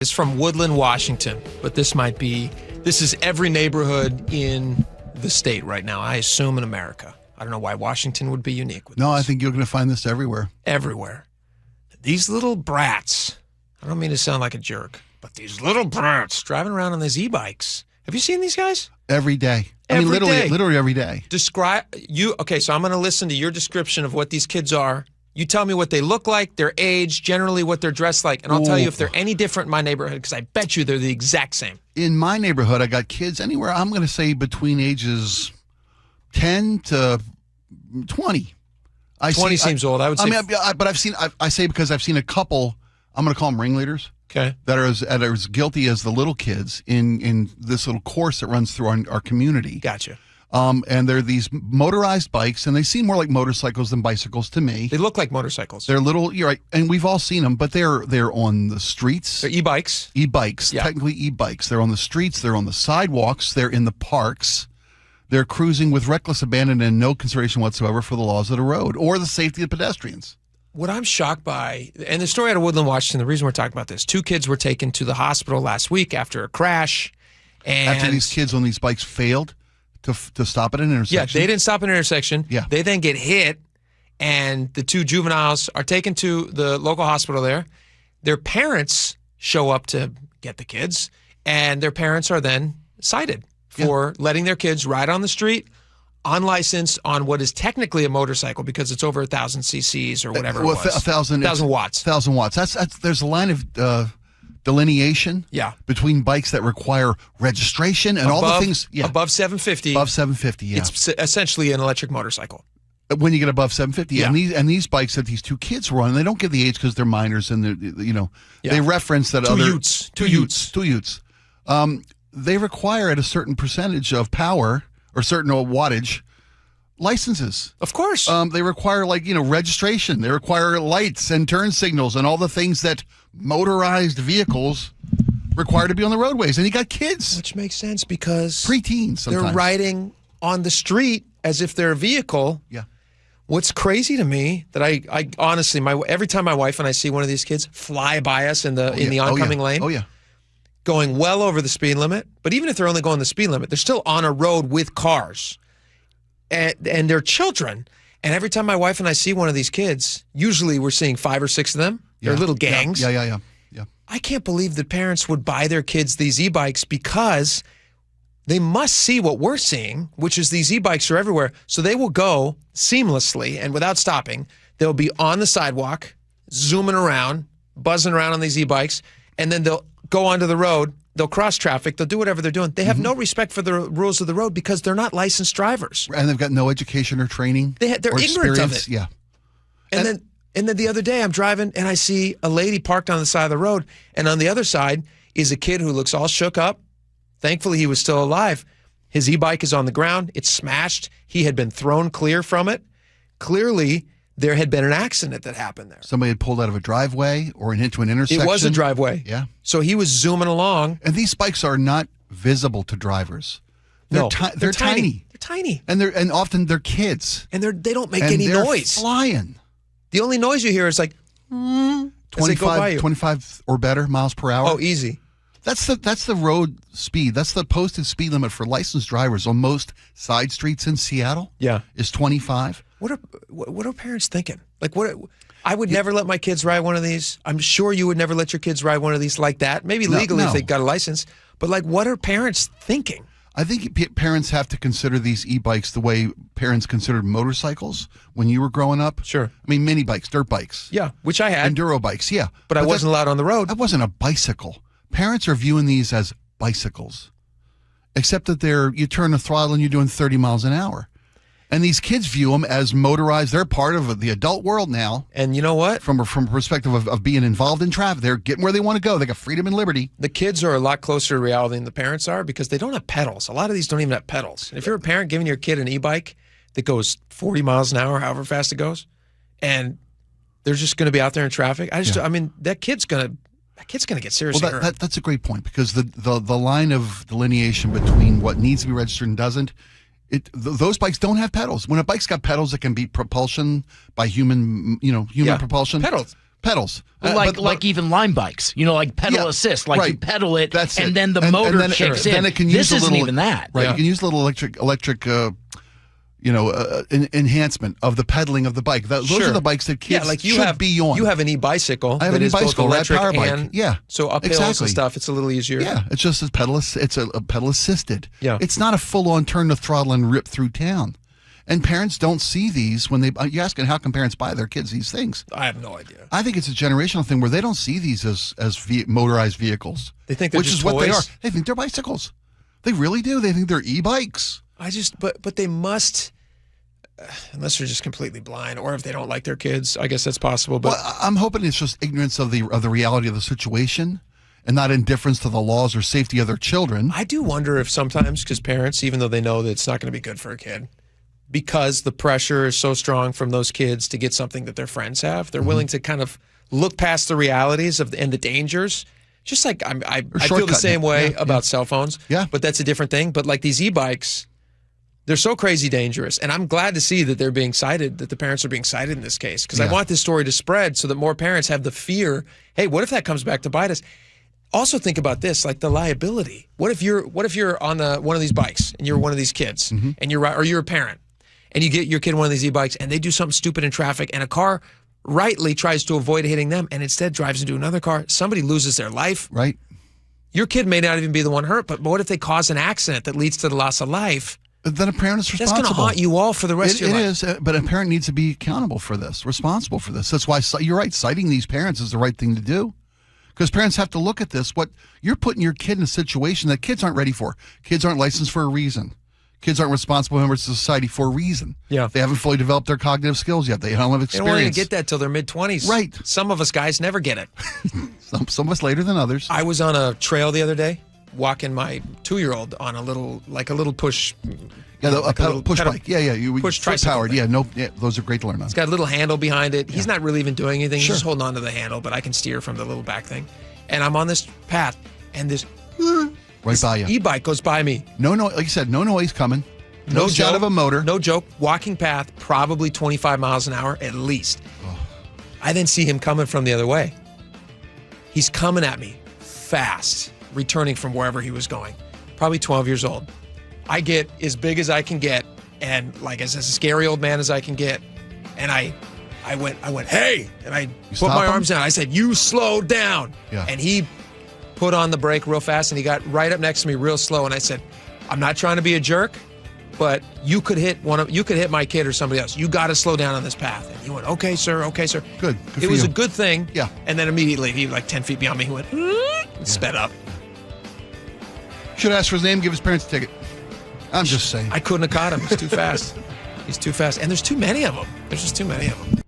It's from Woodland, Washington, but this is every neighborhood in the state right now, I assume in America. I don't know why Washington would be unique with this. I think you're going to find this everywhere. Everywhere. These little brats, I don't mean to sound like a jerk, but these little brats driving around on these e-bikes. Have you seen these guys? Every day. Day. Literally every day. Okay, so I'm going to listen to your description of what these kids are. You tell me what they look like, their age, generally what they're dressed like, and I'll tell you if they're any different in my neighborhood, because I bet you they're the exact same. In my neighborhood, I got kids anywhere, I'm going to say between ages 10 to 20. 20 seems old. I would say. But I say because I've seen a couple, I'm going to call them ringleaders, okay, that are as guilty as the little kids in this little course that runs through our community. Gotcha. And they're these motorized bikes, and they seem more like motorcycles than bicycles to me. They look like motorcycles. They're little, you're right, and we've all seen them, but they're on the streets. They're e-bikes. E-bikes, yeah. Technically e-bikes. They're on the streets, they're on the sidewalks, they're in the parks. They're cruising with reckless abandon and no consideration whatsoever for the laws of the road or the safety of pedestrians. What I'm shocked by, and the story out of Woodland, Washington, the reason we're talking about this, 2 kids were taken to the hospital last week after a crash. And after these kids on these bikes failed to stop at an intersection. Yeah, they didn't stop at an intersection. Yeah. They then get hit, and the 2 juveniles are taken to the local hospital there. Their parents show up to get the kids, and their parents are then cited for letting their kids ride on the street, unlicensed, on what is technically a motorcycle because it's over 1,000 cc's or whatever it was. 1,000 watts. 1,000 watts. That's there's a line of delineation between bikes that require registration and all the things. Yeah. Above 750. Above 750, yeah. It's essentially an electric motorcycle. When you get above 750, yeah. and these bikes that these 2 kids were on, they don't give the age because they're minors and they reference that Two utes. They require at a certain percentage of power or certain wattage licenses. Of course. They require registration. They require lights and turn signals and all the things that motorized vehicles require to be on the roadways. And you got kids. Which makes sense because preteens sometimes. They're riding on the street as if they're a vehicle. Yeah. What's crazy to me that I honestly, every time my wife and I see one of these kids fly by us in the oncoming lane. Oh yeah. Going well over the speed limit, but even if they're only going the speed limit, they're still on a road with cars, and they're children. And every time my wife and I see one of these kids, usually we're seeing 5 or 6 of them. They're little gangs. Yeah. I can't believe that parents would buy their kids these e-bikes because they must see what we're seeing, which is these e-bikes are everywhere. So they will go seamlessly and without stopping. They'll be on the sidewalk, zooming around, buzzing around on these e-bikes, and then they'll go onto the road, they'll cross traffic, they'll do whatever they're doing. They have no respect for the rules of the road because they're not licensed drivers. And they've got no education or training. They're ignorant of it. Yeah. And then the other day I'm driving and I see a lady parked on the side of the road, and on the other side is a kid who looks all shook up. Thankfully, he was still alive. His e-bike is on the ground. It's smashed. He had been thrown clear from it. Clearly, there had been an accident that happened there. Somebody had pulled out of a driveway or into an intersection. It was a driveway. Yeah. So he was zooming along. And these bikes are not visible to drivers. They're tiny. They're tiny. And often they're kids. And they don't make any noise. Flying. The only noise you hear is like 25 or better miles per hour. Oh, easy. That's the road speed. That's the posted speed limit for licensed drivers on most side streets in Seattle. Yeah, is 25. What are parents thinking? Like I would never let my kids ride one of these. I'm sure you would never let your kids ride one of these like that. Maybe legally if they got a license. But like, what are parents thinking? I think parents have to consider these e-bikes the way parents considered motorcycles when you were growing up. Sure. I mean, mini bikes, dirt bikes. Yeah, which I had. Enduro bikes, yeah. But I wasn't allowed on the road. That wasn't a bicycle. Parents are viewing these as bicycles, except that you turn the throttle and you're doing 30 miles an hour. And these kids view them as motorized. They're part of the adult world now. And you know what? From a perspective of being involved in traffic, they're getting where they want to go. They got freedom and liberty. The kids are a lot closer to reality than the parents are because they don't have pedals. A lot of these don't even have pedals. And if you're a parent giving your kid an e-bike that goes 40 miles an hour, however fast it goes, and they're just going to be out there in traffic, I mean, that kid's going to get seriously hurt. That's a great point because the line of delineation between what needs to be registered and doesn't, those bikes don't have pedals. When a bike's got pedals, it can be propulsion by human propulsion. Pedals. Pedals. Like even Lime bikes, like pedal assist, like you pedal it, That's then the motor kicks in. Then it can use this a isn't little, even that. Right, you can use a little electric enhancement of the pedaling of the bike. Those are the bikes that kids should be on. You have an e-bicycle. I have an e-bicycle, both electric power bike. and Yeah, so up hills and stuff, it's a little easier. Yeah, it's just a pedal. It's a pedal assisted. Yeah, it's not a full on turn the throttle and rip through town. And parents don't see these when they. You're asking how can parents buy their kids these things? I have no idea. I think it's a generational thing where they don't see these as motorized vehicles. They think they're just what they toys. are. They think they're bicycles. They really do. They think they're e-bikes. But they must. Unless they're just completely blind, or if they don't like their kids, I guess that's possible. But I'm hoping it's just ignorance of the reality of the situation, and not indifference to the laws or safety of their children. I do wonder if sometimes, because parents, even though they know that it's not going to be good for a kid, because the pressure is so strong from those kids to get something that their friends have, they're willing to kind of look past the realities and the dangers. Just like I feel the same way about cell phones. Yeah, but that's a different thing. But like these e-bikes. They're so crazy dangerous, and I'm glad to see that they're being cited, that the parents are being cited in this case, because I want this story to spread so that more parents have the fear, hey, what if that comes back to bite us? Also think about this, like the liability. What if you're on one of these bikes, and you're one of these kids, and you're a parent, and you get your kid one of these e-bikes, and they do something stupid in traffic, and a car rightly tries to avoid hitting them, and instead drives into another car, somebody loses their life. Right. Your kid may not even be the one hurt, but what if they cause an accident that leads to the loss of life? Then a parent is responsible. That's going to haunt you all for the rest of your life. It is, but a parent needs to be accountable for this, responsible for this. That's why you're right. Citing these parents is the right thing to do, because parents have to look at this. What you're putting your kid in a situation that kids aren't ready for. Kids aren't licensed for a reason. Kids aren't responsible members of society for a reason. Yeah, they haven't fully developed their cognitive skills yet. They don't have experience. They don't even get that till their mid-20s. Right. Some of us guys never get it. some of us later than others. I was on a trail the other day, walking my 2-year-old on a little push. Yeah, a push bike. Yeah. You push tricycle powered. Thing. Yeah, those are great to learn on. It's got a little handle behind it. He's not really even doing anything. Sure. He's just holding on to the handle, but I can steer from the little back thing. And I'm on this path, and this by you. E-bike goes by me. No, like you said, no noise coming. No sound of a motor. No joke. Walking path, probably 25 miles an hour at least. Oh. I then see him coming from the other way. He's coming at me fast, returning from wherever he was going. Probably 12 years old. I get as big as I can get, and like as a scary old man as I can get, and I went, hey, and I put my arms down. I said, you slow down. Yeah. And he put on the brake real fast, and he got right up next to me real slow, and I said, I'm not trying to be a jerk, but you could hit my kid or somebody else. You got to slow down on this path. And he went, okay, sir. Good it was a good thing. Yeah. And then immediately, he like 10 feet beyond me, he went, and sped up. Should ask for his name, give his parents a ticket. I'm just saying. I couldn't have caught him. He's too fast. He's too fast. And there's too many of them. There's just too many of them.